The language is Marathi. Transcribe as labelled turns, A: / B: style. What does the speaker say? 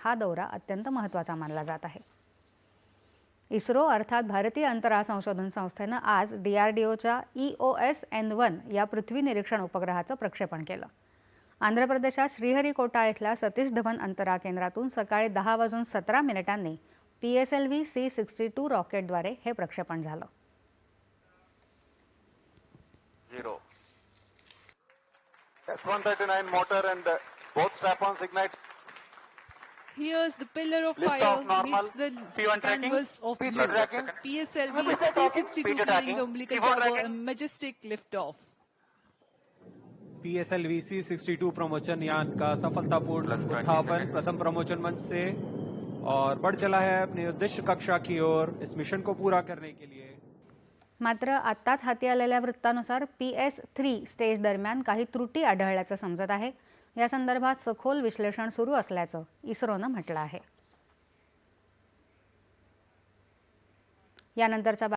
A: हा दौरा अत्यंत महत्त्वाचा मानला जात आहे। इस्रो अर्थात भारतीय अंतराळ संशोधन संस्थेनं आज DRDOच्या EOS-N1 या पृथ्वी निरीक्षण उपग्रहाचं प्रक्षेपण केलं। आंध्र प्रदेशात श्रीहरिकोटा इथल्या सतीश धवन अंतराळ केंद्रातून सकाळी 10:17 PSLV C-62 रॉकेटद्वारे हे प्रक्षेपण झालं।
B: S139 motor and both strap-ons ignite.
C: Here's the pillar of
B: Lift
C: fire
B: off normal.
C: meets the
B: P1 tracking.
C: canvas of
B: P2
C: blue.
B: tracking.
C: PSLV
B: P2 tracking.
C: C-62
B: P2
C: clearing
B: tracking.
C: the umbilical
B: P4
C: tower, a
B: tracking.
C: majestic liftoff.
D: PSLV C-62 प्रमोचन यान का सफलतापूर्ण उत्थापन प्रथम प्रमोचन मंच से और बढ़ चला है अपनी उद्देश्य कक्षा की ओर इस मिशन को पूरा करने के लिए।
A: मात्र आत्ताच हाती आलेल्या वृत्तानुसार PS3 स्टेज दरम्यान काही त्रुटी आढळल्याचं समजत आहे। या संदर्भात सखोल विश्लेषण सुरू असल्याचं इस्रोनं म्हटलं आहे। यानंतरच्या